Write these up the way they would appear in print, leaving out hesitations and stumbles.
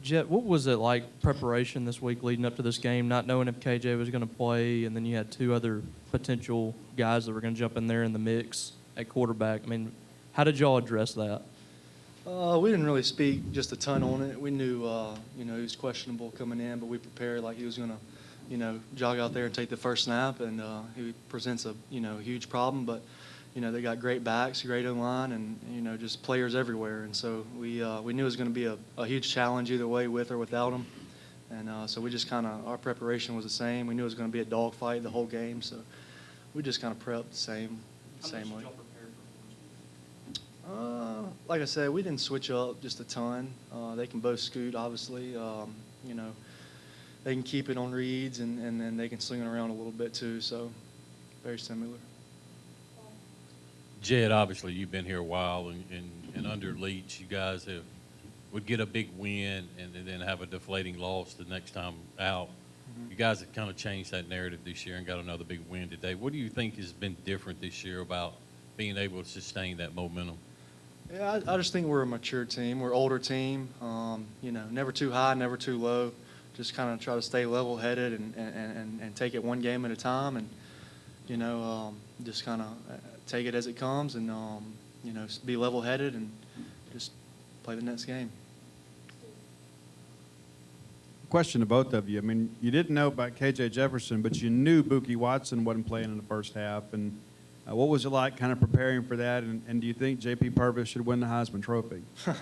Jet, what was it like preparation this week leading up to this game, not knowing if KJ was going to play, and then you had two other potential guys that were going to jump in there in the mix at quarterback? I mean, how did y'all address that? We didn't really speak just a ton on it. We knew, he was questionable coming in, but we prepared like he was going to, jog out there and take the first snap, and he presents a, huge problem. But, they got great backs, great O-line, and, just players everywhere. And so we knew it was going to be a huge challenge either way, with or without him. And so we just our preparation was the same. We knew it was going to be a dogfight the whole game, so we just kind of prepped the same way. Like I said, we didn't switch up just a ton. They can both scoot, obviously. They can keep it on reads, and then they can sling it around a little bit too. So very similar. Jed, obviously you've been here a while, and under Leach, you guys would get a big win and then have a deflating loss the next time out. Mm-hmm. You guys have kind of changed that narrative this year and got another big win today. What do you think has been different this year about being able to sustain that momentum? Yeah, I just think we're a mature team. We're an older team. Never too high, never too low. Just kind of try to stay level-headed and take it one game at a time, and just kind of take it as it comes, and be level-headed and just play the next game. Question to both of you. I mean, you didn't know about KJ Jefferson, but you knew Buki Watson wasn't playing in the first half, and what was it like kind of preparing for that, and do you think J.P. Purvis should win the Heisman Trophy? You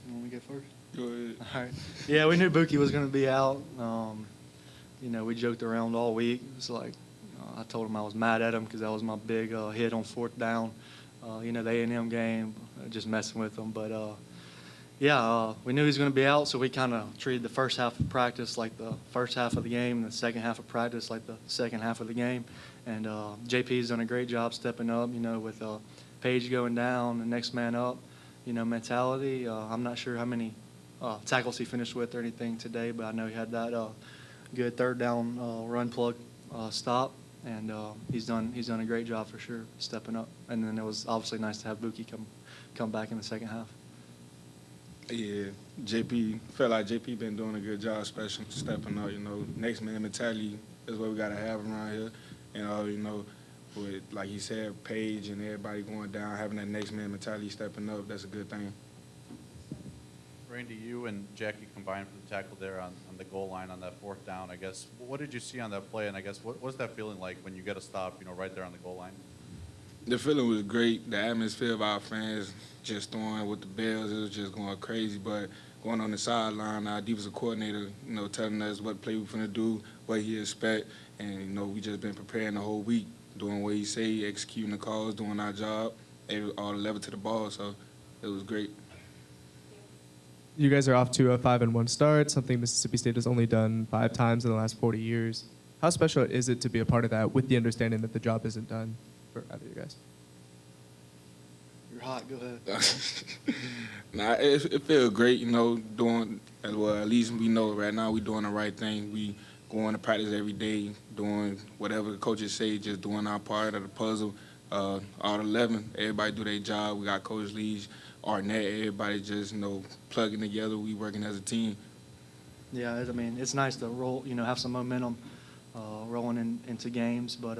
want me to go first? Go ahead. All right. Yeah, we knew Buki was going to be out. We joked around all week. It's like I told him I was mad at him because that was my big hit on fourth down. The A&M game, just messing with him. But, we knew he was going to be out, so we kind of treated the first half of practice like the first half of the game and the second half of practice like the second half of the game. And JP's done a great job stepping up, with Page going down, the next man up, mentality. I'm not sure how many tackles he finished with or anything today, but I know he had that good third down run plug stop, and he's done a great job for sure stepping up. And then it was obviously nice to have Buki come back in the second half. Yeah, felt like JP been doing a good job, especially stepping up. Next man mentality is what we gotta have around here. With, like he said, Page and everybody going down, having that next man mentality stepping up, that's a good thing. Randy, you and Jackie combined for the tackle there on the goal line on that fourth down. I guess, what did you see on that play? And I guess, what was that feeling like when you get a stop, right there on the goal line? The feeling was great. The atmosphere of our fans just throwing with the bells, it was just going crazy. But going on the sideline, our defensive coordinator, telling us what play we're finna do, what he expect. And, we just been preparing the whole week, doing what he say, executing the calls, doing our job, all the level to the ball. So it was great. You guys are off to a 5-1 start, something Mississippi State has only done 5 times in the last 40 years. How special is it to be a part of that with the understanding that the job isn't done for either of you guys? You're hot. Go ahead. It feels great, doing, well, at least we know right now we're doing the right thing. We going to practice every day, doing whatever the coaches say, just doing our part of the puzzle. All 11, everybody do their job. We got Coach Leach, Arnett, everybody just, plugging together. We working as a team. Yeah, it's nice to roll, have some momentum rolling into games. But,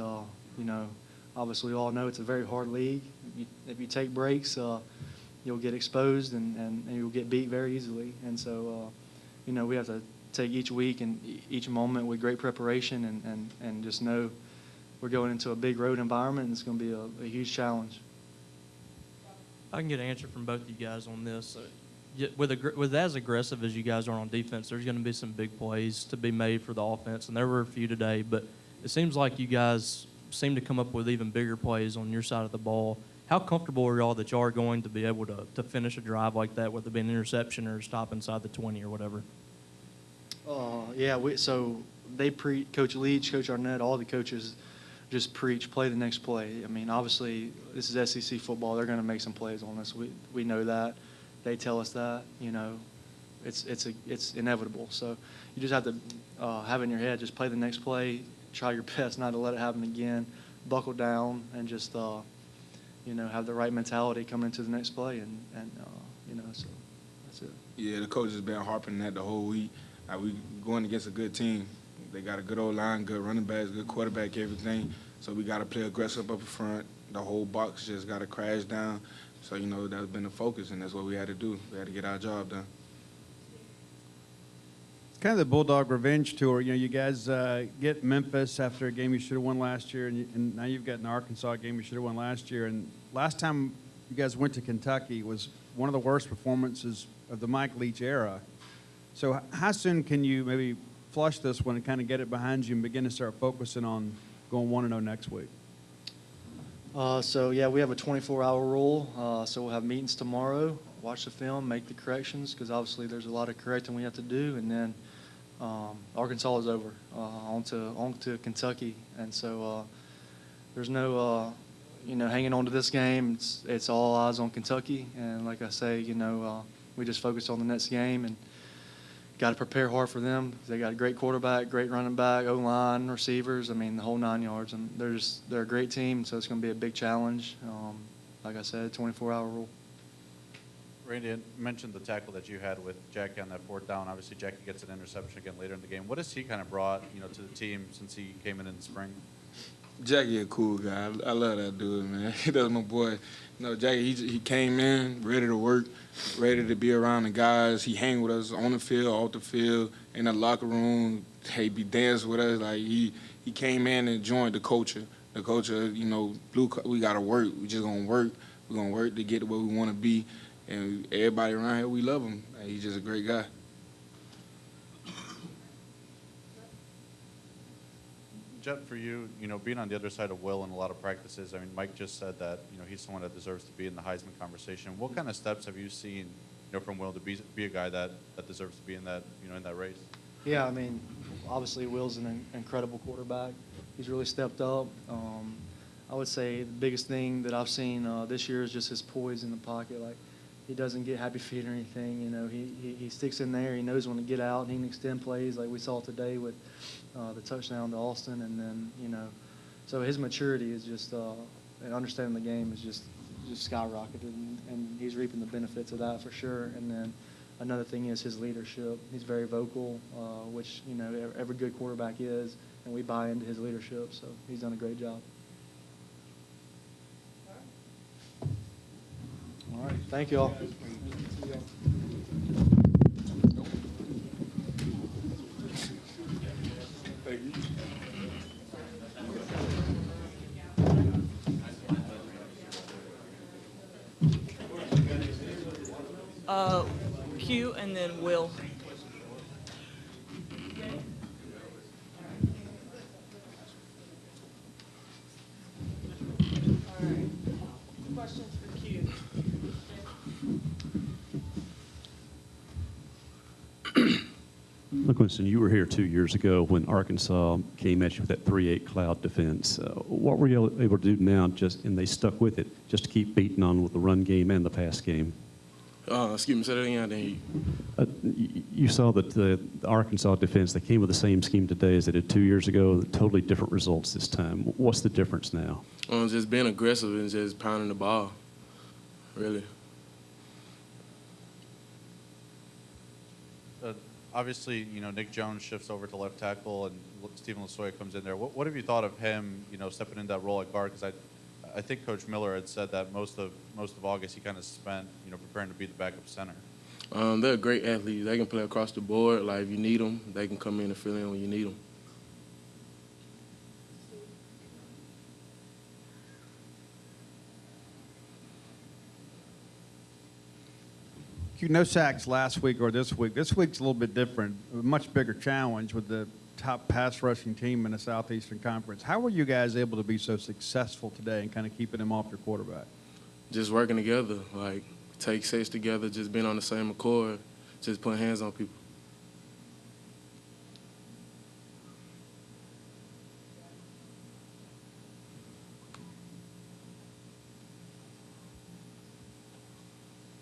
obviously we all know it's a very hard league. If you take breaks, you'll get exposed and you'll get beat very easily. And so, we have to take each week and each moment with great preparation and just know we're going into a big road environment, and it's going to be a huge challenge. I can get an answer from both of you guys on this. With as aggressive as you guys are on defense, there's going to be some big plays to be made for the offense, and there were a few today, but it seems like you guys seem to come up with even bigger plays on your side of the ball. How comfortable are y'all that y'all are going to be able to finish a drive like that, whether it be an interception or stop inside the 20 or whatever? So they Coach Leach, Coach Arnett, all the coaches just preach, play the next play. I mean, obviously, this is SEC football. They're going to make some plays on us. We know that. They tell us that. It's inevitable. So you just have to have in your head, just play the next play, try your best not to let it happen again, buckle down, and just have the right mentality coming into the next play. So That's it. Yeah, the coach has been harping that the whole week. We going against a good team. They got a good old line, good running backs, good quarterback, everything. So we got to play aggressive up front. The whole box just got to crash down. So, that's been the focus, and that's what we had to do. We had to get our job done. It's kind of the Bulldog revenge tour. You guys get Memphis after a game you should have won last year, and now you've got an Arkansas game you should have won last year. And last time you guys went to Kentucky was one of the worst performances of the Mike Leach era. So how soon can you maybe flush this one and kind of get it behind you and begin to start focusing on going 1-0 next week? So yeah, we have a 24-hour rule. So we'll have meetings tomorrow, watch the film, make the corrections, because obviously there's a lot of correcting we have to do, and then Arkansas is over, on to Kentucky, and so there's no hanging on to this game. It's all eyes on Kentucky, and like I say, we just focus on the next game and got to prepare hard for them. They got a great quarterback, great running back, O-line, receivers. I mean, the whole 9 yards. And they're a great team, so it's going to be a big challenge. Like I said, 24-hour rule. Randy, you mentioned the tackle that you had with Jackie on that fourth down. Obviously, Jackie gets an interception again later in the game. What has he kind of brought, to the team since he came in the spring? Jackie a cool guy. I love that dude, man. That's my boy. Jackie, he came in ready to work, ready to be around the guys. He hang with us on the field, off the field, in the locker room. He be dancing with us. Like he came in and joined the culture. The culture, we gotta work. We just gonna work. We're gonna work to get to where we want to be. And everybody around here, we love him. He's just a great guy. Jet, for you, being on the other side of Will in a lot of practices, I mean, Mike just said that, he's someone that deserves to be in the Heisman conversation. What kind of steps have you seen, from Will to be a guy that deserves to be in that, in that race? Yeah, I mean, obviously Will's an incredible quarterback. He's really stepped up. I would say the biggest thing that I've seen this year is just his poise in the pocket. Like, he doesn't get happy feet or anything. He sticks in there. He knows when to get out, and he can extend plays like we saw today with the touchdown to Austin. And then, so his maturity is just, and understanding the game is just skyrocketed, and he's reaping the benefits of that for sure. And then another thing is his leadership. He's very vocal, which, every good quarterback is, and we buy into his leadership. So he's done a great job. All right. Thank you all. Q and then Will. Questions for Q. Look, Winston, you were here 2 years ago when Arkansas came at you with that 3-8 cloud defense. What were you able to do now, and they stuck with it, just to keep beating on with the run game and the pass game? Excuse me, say that again. I didn't hear you. You saw that the Arkansas defense, they came with the same scheme today as they did 2 years ago, totally different results this time. What's the difference now? Just being aggressive and just pounding the ball, really. Obviously, Nick Jones shifts over to left tackle, and Stephen Lasoya comes in there. What have you thought of him, stepping in that role at guard? Because I think Coach Miller had said that most of August he kind of spent, preparing to be the backup center. They're great athletes. They can play across the board. Like, if you need them, they can come in and fill in when you need them. No sacks last week or this week. This week's a little bit different, a much bigger challenge with the top pass rushing team in the Southeastern Conference. How were you guys able to be so successful today and kind of keeping him off your quarterback? Just working together, like take sets together, just being on the same accord, just putting hands on people.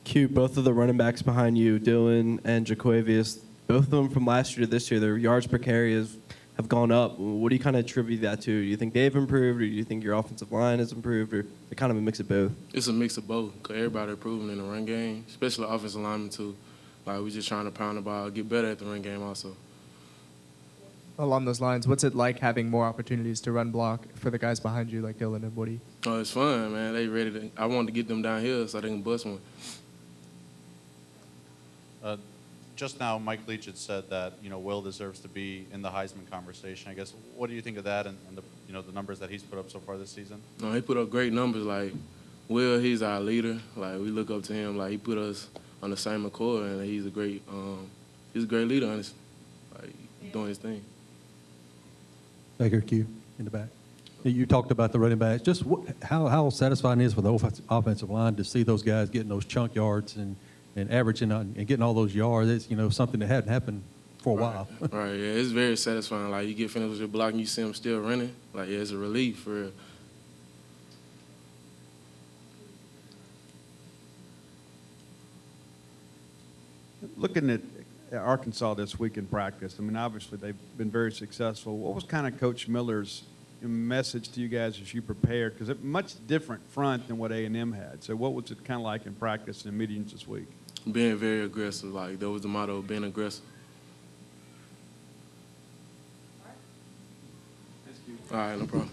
Q, both of the running backs behind you, Dylan and Jaquavius, both of them from last year to this year, their yards per carry have gone up. What do you kind of attribute that to? Do you think they've improved, or do you think your offensive line has improved, or is it kind of a mix of both? It's a mix of both, because everybody improving in the run game, especially offensive linemen too. Like, we just trying to pound the ball, get better at the run game also. Along those lines, what's it like having more opportunities to run block for the guys behind you, like Dylan and Woody? Oh, it's fun, man. They ready to. I wanted to get them down here so they can bust one. Just now, Mike Leach had said that Will deserves to be in the Heisman conversation. I guess what do you think of that and the numbers that he's put up so far this season? No, he put up great numbers. Like, Will, he's our leader. Like, we look up to him. Like, he put us on the same accord, and he's a great leader, honestly. Like, doing his thing. Baker Q in the back. You talked about the running backs. Just how satisfying it is for the offensive line to see those guys getting those chunk yards and averaging and getting all those yards. It's something that hadn't happened for a while. Right, yeah, it's very satisfying. Like, you get finished with your block and you see them still running. Like, yeah, it's a relief for real. Looking at Arkansas this week in practice, I mean, obviously they've been very successful. What was kind of Coach Miller's message to you guys as you prepared? Because it's a much different front than what A&M had. So what was it kind of like in practice and meetings this week? Being very aggressive. Like, that was the motto, being aggressive. All right, no problem.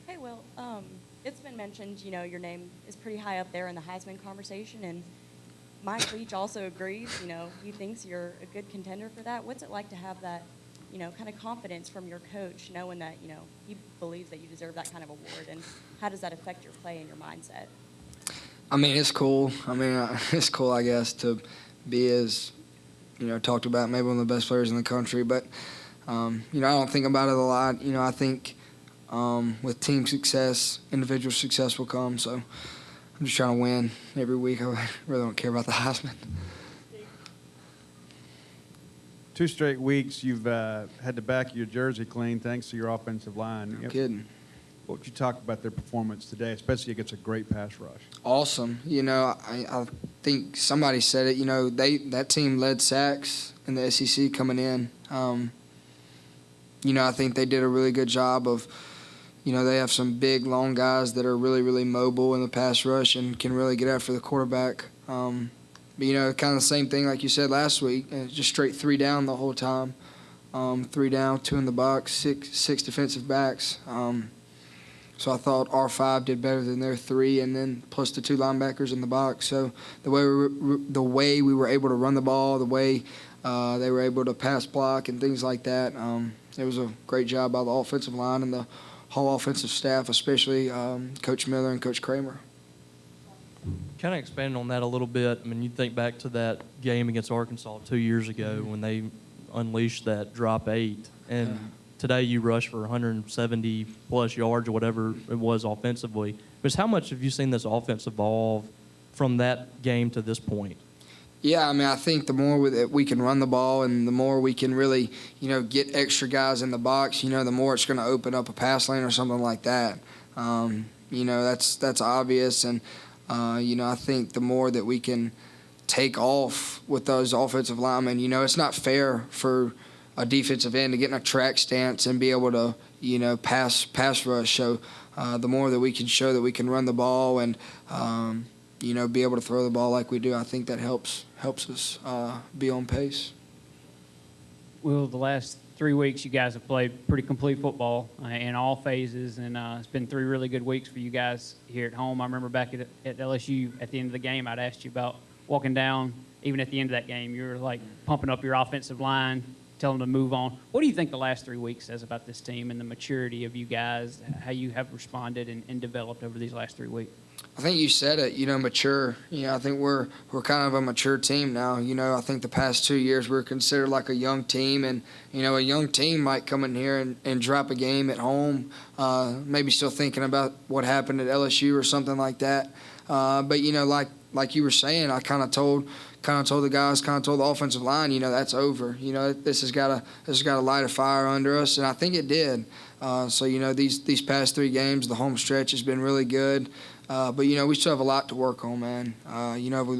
Hey, Will. It's been mentioned, your name is pretty high up there in the Heisman conversation, and Mike Leach also agrees, he thinks you're a good contender for that. What's it like to have that, kind of confidence from your coach, knowing that, he believes that you deserve that kind of award, and how does that affect your play and your mindset? I mean, it's cool. It's cool, I guess, to be as, talked about, maybe one of the best players in the country. But, I don't think about it a lot. I think with team success, individual success will come. So I'm just trying to win every week. I really don't care about the Heisman. 2 straight weeks you've had the back of your jersey clean thanks to your offensive line. No kidding. What would you talk about their performance today, especially against a great pass rush? Awesome. I think somebody said it. That team led sacks in the SEC coming in. I think they did a really good job of, they have some big, long guys that are really, really mobile in the pass rush and can really get after the quarterback. But, kind of the same thing like you said last week, just straight 3 down the whole time. 3 down, 2 in the box, six defensive backs. So I thought R5 did better than their 3, and then plus the 2 linebackers in the box. So the way we were able to run the ball, the way they were able to pass block and things like that, it was a great job by the offensive line and the whole offensive staff, especially Coach Miller and Coach Kramer. Kind of expanding on that a little bit. I mean, you think back to that game against Arkansas 2 years ago when they unleashed that drop 8, and today you rush for 170-plus yards or whatever it was offensively. But how much have you seen this offense evolve from that game to this point? Yeah, I think the more that we can run the ball and the more we can really, get extra guys in the box, the more it's going to open up a pass lane or something like that. That's obvious. And, I think the more that we can take off with those offensive linemen, it's not fair for a defensive end to get in a track stance and be able to, pass rush. So the more that we can show that we can run the ball and, be able to throw the ball like we do, I think that helps us be on pace. Well, the last 3 weeks you guys have played pretty complete football in all phases, and it's been 3 really good weeks for you guys here at home. I remember back at LSU at the end of the game, I'd asked you about walking down. Even at the end of that game, you were like pumping up your offensive line, telling them to move on. What do you think the last 3 weeks says about this team and the maturity of you guys, how you have responded and developed over these last 3 weeks? I think you said it, mature. I think we're kind of a mature team now. I think the past 2 years we're considered like a young team, and, a young team might come in here and drop a game at home, maybe still thinking about what happened at LSU or something like that. But, like you were saying, I kind of told the guys, told the offensive line, that's over. This has got to light a fire under us, and I think it did. So, these past 3 games, the home stretch has been really good. But, we still have a lot to work on, man.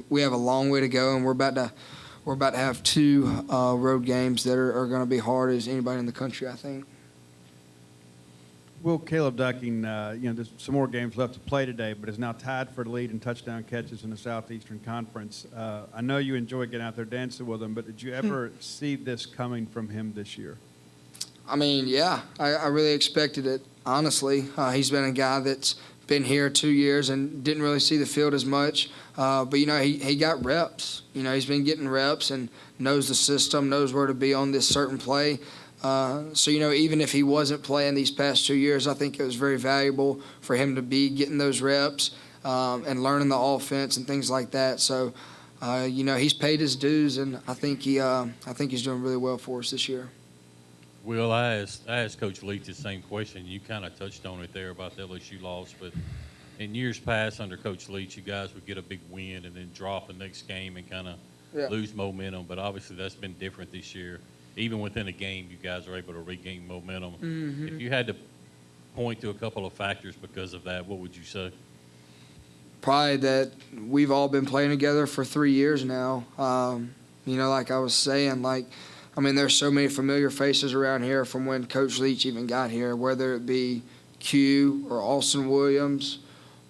We have a long way to go, and we're about to have 2 road games that are going to be hard as anybody in the country, I think. Will, Caleb Ducking, there's some more games left to play today, but is now tied for the lead in touchdown catches in the Southeastern Conference. I know you enjoy getting out there dancing with him, but did you ever see this coming from him this year? I mean, yeah, I really expected it, honestly. He's been a guy that's been here 2 years and didn't really see the field as much. But, he got reps. He's been getting reps and knows the system, knows where to be on this certain play. So, even if he wasn't playing these past 2 years, I think it was very valuable for him to be getting those reps and learning the offense and things like that. So, he's paid his dues, and I think he's doing really well for us this year. Will, I asked Coach Leach the same question. You kind of touched on it there about the LSU loss, but in years past under Coach Leach, you guys would get a big win and then drop the next game and kind of lose momentum. But obviously that's been different this year. Even within a game, you guys are able to regain momentum. Mm-hmm. If you had to point to a couple of factors because of that, what would you say? Probably that we've all been playing together for 3 years now. Like I was saying, there's so many familiar faces around here from when Coach Leach even got here, whether it be Q or Austin Williams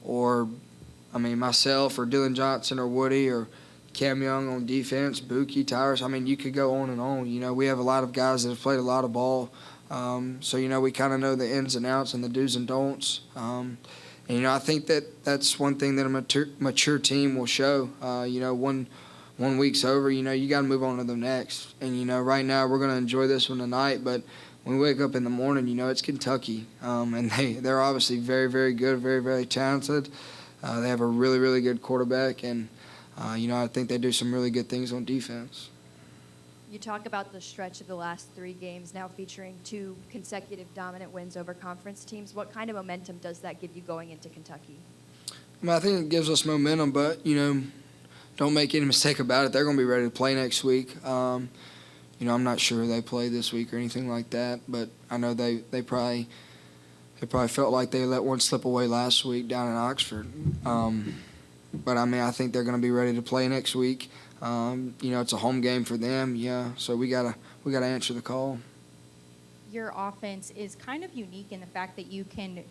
or, myself or Dylan Johnson or Woody or Cam Young on defense, Buki, Tyrus. You could go on and on. We have a lot of guys that have played a lot of ball. So, we kind of know the ins and outs and the do's and don'ts. And, I think that's one thing that a mature team will show. One week's over, you got to move on to the next. And, right now we're going to enjoy this one tonight, but when we wake up in the morning, it's Kentucky. And they're obviously very, very good, very, very talented. They have a really, really good quarterback, and I think they do some really good things on defense. You talk about the stretch of the last 3 games now featuring 2 consecutive dominant wins over conference teams. What kind of momentum does that give you going into Kentucky? I think it gives us momentum, but, don't make any mistake about it. They're going to be ready to play next week. I'm not sure they play this week or anything like that, but I know they probably felt like they let one slip away last week down in Oxford. But, I think they're going to be ready to play next week. It's a home game for them, so we gotta answer the call. Your offense is kind of unique in the fact that you can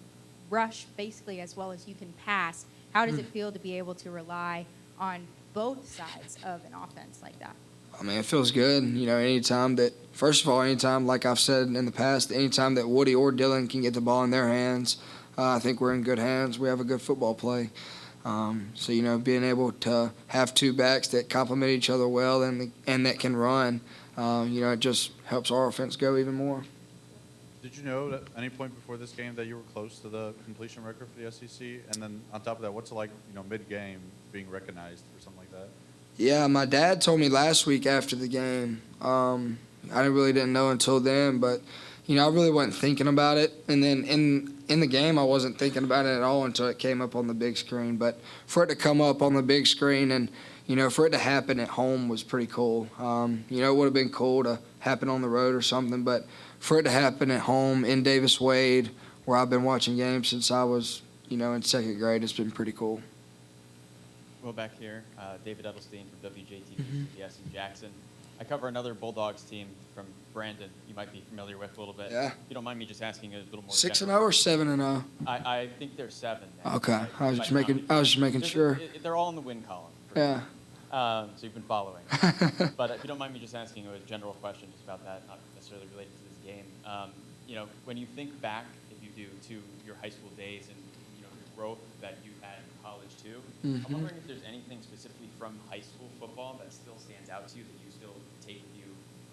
rush basically as well as you can pass. How does it feel to be able to rely on both sides of an offense like that? It feels good. Anytime, like I've said in the past, anytime that Woody or Dylan can get the ball in their hands, I think we're in good hands. We have a good football play. So, being able to have 2 backs that complement each other well and that can run, it just helps our offense go even more. Did you know at any point before this game that you were close to the completion record for the SEC? And then on top of that, what's it like, mid-game being recognized for something like that? Yeah, my dad told me last week after the game. I really didn't know until then, but, I really wasn't thinking about it. And then in the game, I wasn't thinking about it at all until it came up on the big screen. But for it to come up on the big screen and, for it to happen at home was pretty cool. It would have been cool to happen on the road or something, but for it to happen at home in Davis Wade, where I've been watching games since I was, in 2nd grade, it's been pretty cool. Well, back here, David Edelstein from WJTV, CBS in Jackson. I cover another Bulldogs team from Brandon you might be familiar with a little bit. Yeah. If you don't mind me just asking a little more. 6-0 or 7-0? I think they're 7 now. Okay. I was just making sure. They're all in the win column. Yeah. So you've been following. But if you don't mind me just asking a general question just about that, not necessarily related to this game. When you think back, if you do, to your high school days and the growth that you had in college too, I'm wondering if there's anything specifically from high school football that still stands out to you that you still take with you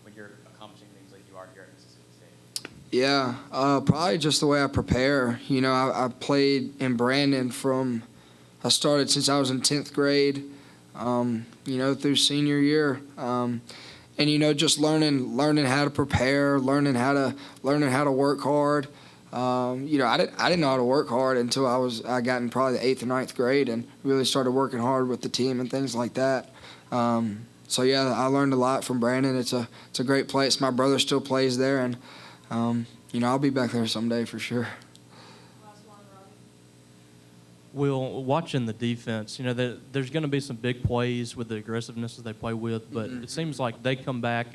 when you're accomplishing things like you are here at Mississippi State. Yeah, probably just the way I prepare. I played in Brandon I started since I was in 10th grade, through senior year. And, just learning how to prepare, learning how to work hard. I didn't know how to work hard until I got in probably the 8th or 9th grade and really started working hard with the team and things like that. So yeah, I learned a lot from Brandon. It's a great place. My brother still plays there, and I'll be back there someday for sure. Will, watching the defense, there's going to be some big plays with the aggressiveness that they play with, but it seems like they come back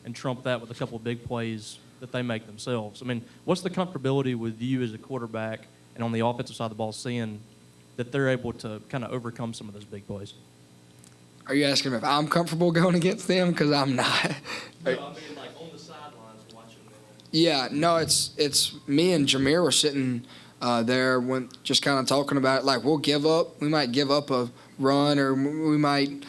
and trump that with a couple of big plays that they make themselves. I mean, what's the comfortability with you as a quarterback and on the offensive side of the ball seeing that they're able to kind of overcome some of those big plays? Are you asking if I'm comfortable going against them? Because I'm not. No, I mean, like on the sidelines watching them. Yeah, no, it's me and Jameer were sitting there when just kind of talking about it. Like, we'll give up. We might give up a run, or we might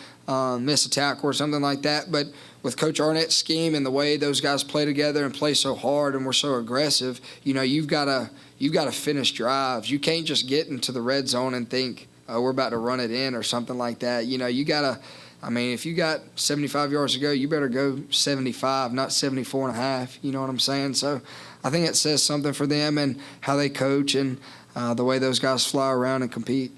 miss a tackle or something like that. But with Coach Arnett's scheme and the way those guys play together and play so hard and we're so aggressive, you've got to finish drives. You can't just get into the red zone and think we're about to run it in or something like that. You got to. I mean, if you got 75 yards to go, you better go 75, not 74 and a half. You know what I'm saying? So I think it says something for them and how they coach and the way those guys fly around and compete.